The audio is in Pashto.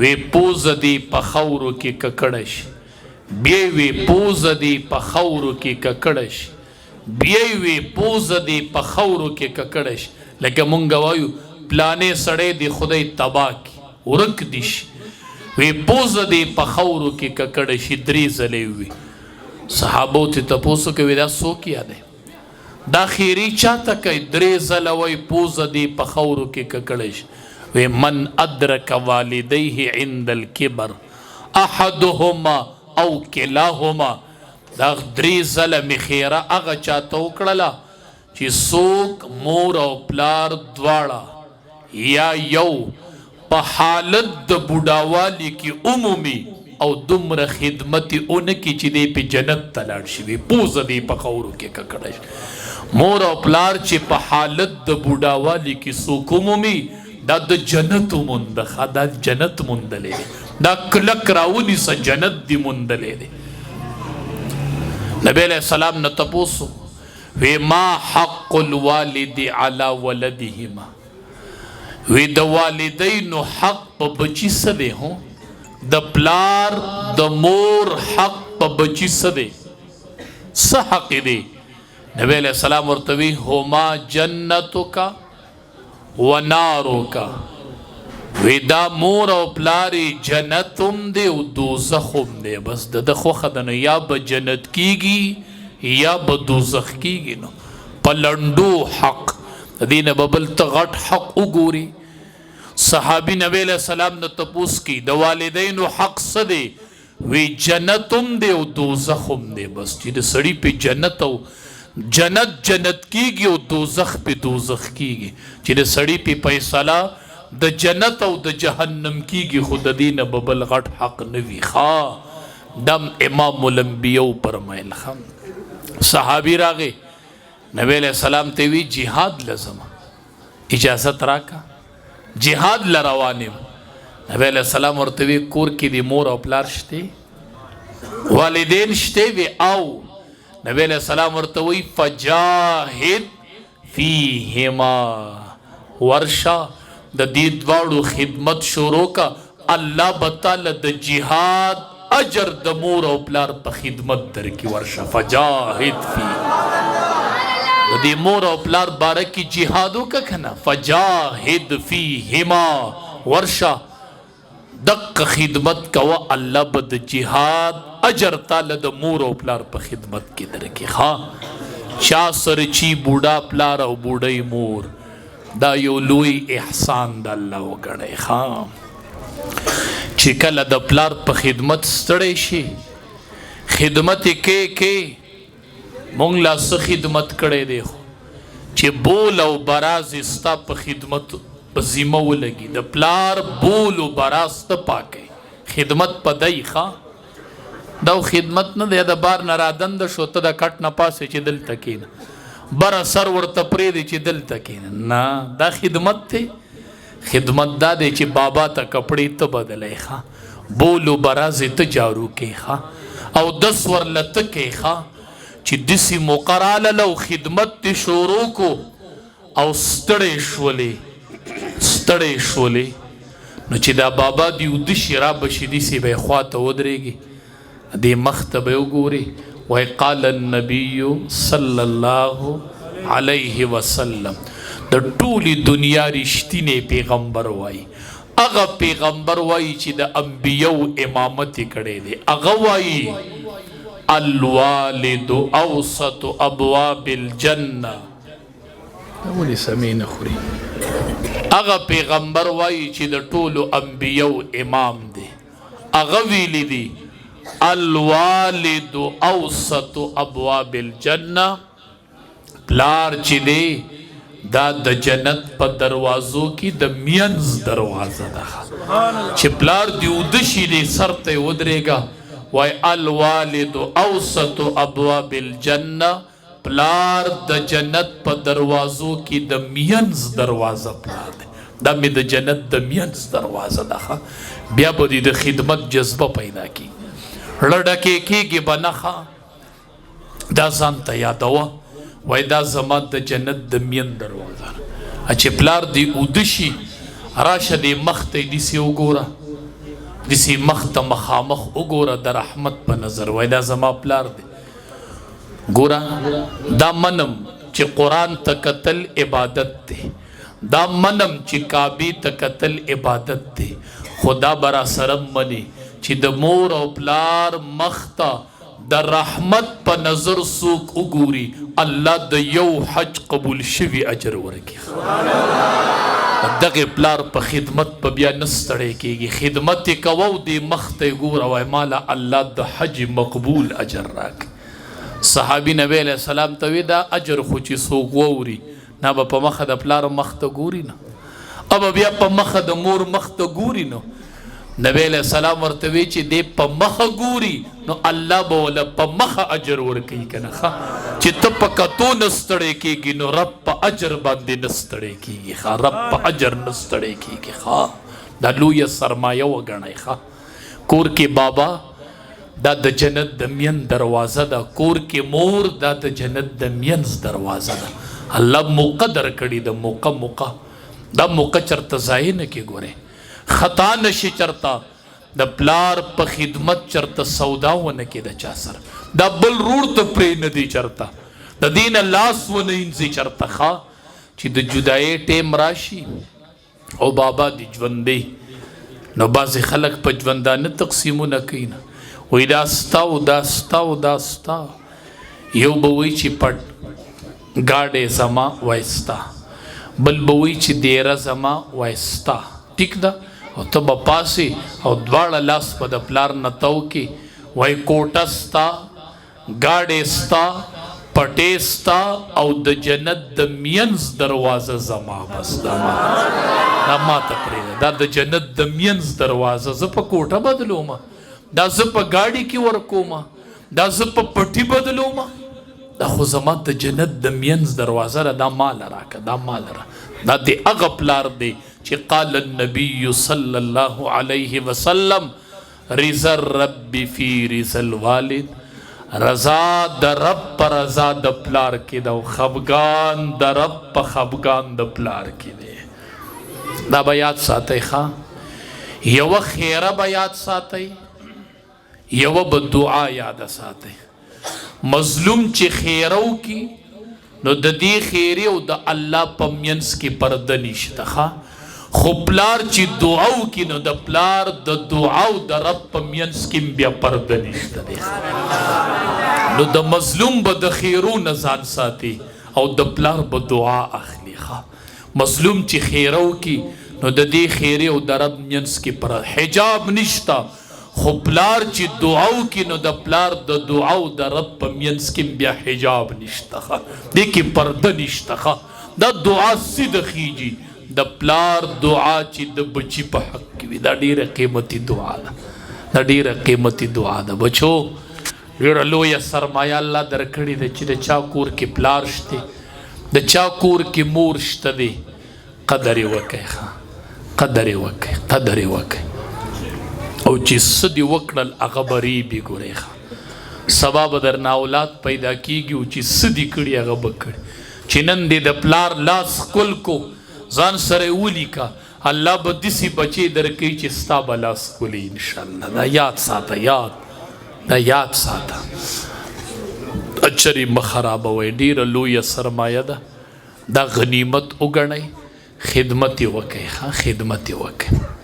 وی پوز دی په خاورو کې ککړه شي، بیا وی پوز دی په خاورو کې ککړه شي، بیا وی پوز دی په خاورو کې ککړه شي. لکه مونږ وایو پلانې سړی دی خدای تباه کی ورک دی شي، وی پوز دی په خاورو کې ککړه شي. 3 ځلې وی. صحابو ته تپوسو کوي دا څوک یاد دی؟ دا خیری چاته کوي 3 ځله وی پوز دی په خاورو کې ککړه شي. وی من ادرک والدیه عند الکبر احدهما او کلاهما. دا 3 ځله می خیره هغه چاته وکړله چې څوک مور او پلار دواړه یا یو په حالت د بوډاوالي کې عمومي او دومره خدمت اونکي چې دی په جنت ته لاړ شي. پوزه دی په خاورو کې ککړه شي. مور او پلار چې په حالت د بوډاوالي کې څوک عمومي دا د جنت مونده، دا جنت موندلې دی، دا کلک راونیسه جنت دی موندلې دی. نبی علیہ السلام نه تپوسو وی ما حق الوالد علی ولدهما. وی د والدینو حق په بچی څه دی؟ هو د پلار د مور حق په بچی څه دی؟ څه حق دی؟ نبی علیہ السلام ورته وی هما جنتک ونارک. وی دا مور او پلاری جنتم دی او دوزخم دی. بس د خوخه د نو یا به جنت کیږي یا به دوزخ کیږي. نو په لنډو حق دین ببل ته غټ حق وګوري. صحابي نبی علیہ السلام نه تپوس کی د والدینو حق څه دی؟ وی جنتم دی او دوزخم دی. بس چې د سړی په جنت او جنت کیږي او دوزخ په دوزخ کیږي. چې د سړی په فیصله د جنت او د جهنم کیږي، خود دین ببل غټ حق نوی. دم امام الانبیاء فرمایل خم صحابی راغی نبی علیہ السلام ته وی جهاد لازم اجازت راکا جهاد لروانم. نبی علیہ السلام ورته وی کور کې دی مور او پلار شته، والدین شته؟ وی او. نبی علیہ السلام ورته وی فجاهد فیهما ورشا د دې دواړو خدمت شروع کا. الله بتعالی د جهاد اجر د مور او پلار په خدمت درکې ورشه. فجاهد فی د دې مور او پلار باره کې جهاد وکړه کنه. فجاهد فیهما ورشه دق خدمت کوه، الله به د جهاد اجر تعالی د مور او پلار په خدمت کې درکې. چا سره چی بوډا پلار او بوډۍ مور دا یو لوی احسان د الله وګڼئ. چې کله د پلار په خدمت ستړی شي، خدمت کې مونږ لا څه خدمت کړی دی چې بول او براز ستا په خدمت په ذمه ولګي. د پلار بول او براز ته پاکئ خدمت په دی. دا خدمت نه دی د بار نه رادند شو ته د کټ نه پاسې چې دلته کېنه، بره سر ورته پرېږدي چې دلته کېنه. نه، دا خدمت دی. خدمت دا دی چې بابا ته کپړې ته بدلی بولو برازې ته جارو کې او 10 ورله ته کې چې داسې مقراله لو خدمت دې شروع کو او ستړی شولې نو چې دا بابا دې اوده شي رابشي داسې به یې خوا ته ودرېږي، دې مخ ته به یې وګوري وای قال النبي صلی الله علیه وسلم. د ټولې دنیا رښتینی پیغمبر وای، هغه پیغمبر وای چې د انبیاو امامت یې کړی دی. هغه وای الوالد اوسط ابواب الجنه. ولې سمې نه خوري؟ هغه پیغمبر وای چې د ټولو انبیاو امام دی. هغه ویلی دی الوالد اوسط ابواب الجنه. پلار چې دی دا د جنت په دروازو کې د مینز دروازه ده. چې پلار دی اوده شي دی سر ته ودرېږه وای الوالد اوسط ابواب الجنه. پلار د جنت په دروازو کې د مینز دروازه پلار دی. دا مې د جنت د مینز دروازه ده. بیا به دې د خدمت جذبه پیدا کی، لړډکې کېږي به نه. دا ځان ته یادوه وای دا زما د جنت د مین دروازه. چې پلار دی اوده شي راشه دې مخ ته یې داسې وګوره دسی مخ ته مخامخ وګوره د رحمت په نظر وای دا زما پلار دی ګوره دا منم چې قرآن ته کتل عبادت دی دا منم چې کعبې ته کتل عبادت دی خدا برا سرم منی چې د مور او پلار مخ ته د رحمت په نظر څوک وګوري الله د یو حج قبول شوي اجر ورکړي دغه پلار په خدمت په بیا نه ستړی کېږي خدمت یې کوه او دې مخ ته یې ګوره وایي ماله الله د حج مقبول اجر راکړي صحابي نبی علیه السلام ته وی دا اجر خو چې څوک واوري نه به په مخه د پلار مخ ته ګوري نه او بیا په مخه د مور مخ ته ګوري نو نبی علیہ السلام ورته وی چې دې په مخه ګوري نو الله به ولا په مخه اجر ورکوي کنه چې ته په کتو نه ستړی کېږي نو رب په اجر باندې نه ستړی کېږي رب په اجر نه ستړی کېږي دا لویه سرمایه وګڼئ کور کې بابا دا د جنت د مین دروازه ده کور کې مور دا د جنت د مینځ دروازه ده الله مقدر کړي د موقع دا موقع چرته ضایع نه کې ګورئ خطا نشي چرتا د پلار په خدمت چرته سودا ونه کې د چا سره دا بل روړ ته پرې نه دی چرتا د دین لاس ونه انځي چرته چې د جدای ټیم راشي او بابا دی ژوندې نو بعضې خلک په ژوندانه تقسیمونه کوي نه وایي دا ستا او دا ستا او دا ستا یو به وایي چې پټ ګاډی زما وایستا بل به وایي چې دیره زما وایستا ټیک ده او ته به پاسې او دواړه لاس به د پلار نه تو کې وایي کوټه ستا ګاډی ستا پټې ستا او د جنت د مینځ دروازه زما بس دا ماته پرېږده دا د جنت د مینځ دروازه زه په کوټه بدلوم دا زه په ګاډي کې ورکوم دا زه په پټي بدلوم دا خو زما د جنت د مینځ دروازه ده دا مال راکه دا مال را دا د هغه پلار دی چې قال النبي صلی الله علیه وسلم رضا الرب فی رضا الوالد رضا د رب په رضا د پلار کې ده او خفګان د رب په خفګان د پلار کې دی دا به یاد ساتئ یوه خیره به یاد ساتئ یوه به دعا یاد ساتئ مظلوم چې خیره وکړي نو د دې خیرې او د الله په منځ کې پرده نشته خو پلار چې دعا وکړي نو د پلار د دعا او د رب په منځ کې بیا پرده نشته دی نو د مظلوم به د خیرو نه ځان ساتي او د پلار به دعا اخلي مظلوم چې خیره وکړي نو د دې خیرې او د رب منځ کې حجاب نشته خو پلار چې دعا وکړي نو د پلار د دعا او د رب په منځ کې بیا حجاب نشته دې کې پرده نشته دا دعا سیده خیږي د پلار دعا چې د بچی په حق کې وي دا ډیره قیمتي دعا ده دا ډیره قیمتي دعا ده بچو ډیره لویه سرمایه الله درکړې ده چې د چا کور کې پلار شته د چا کور کې مور شته دی قدر یې وکړئ قدر یې وکړئ قدر یې وکړئ او چې څه دې وکړل هغه به ریبې ګورئ سبا به درنه اولاد پیدا کېږي او چې څه دې کړي هغه به کړي چې نن دې د پلار لاس ښکل کو ځان سره یې ولیکه الله به داسې بچی درکوي چې ستا به لاس ښکلي انشاءالله دا یاد ساته دا یاد ساته اچرې مه خرابوئ ډېره لویه سرمایه ده دا غنیمت وګڼئ خدمت یې وکړئ خدمت یې وکړئ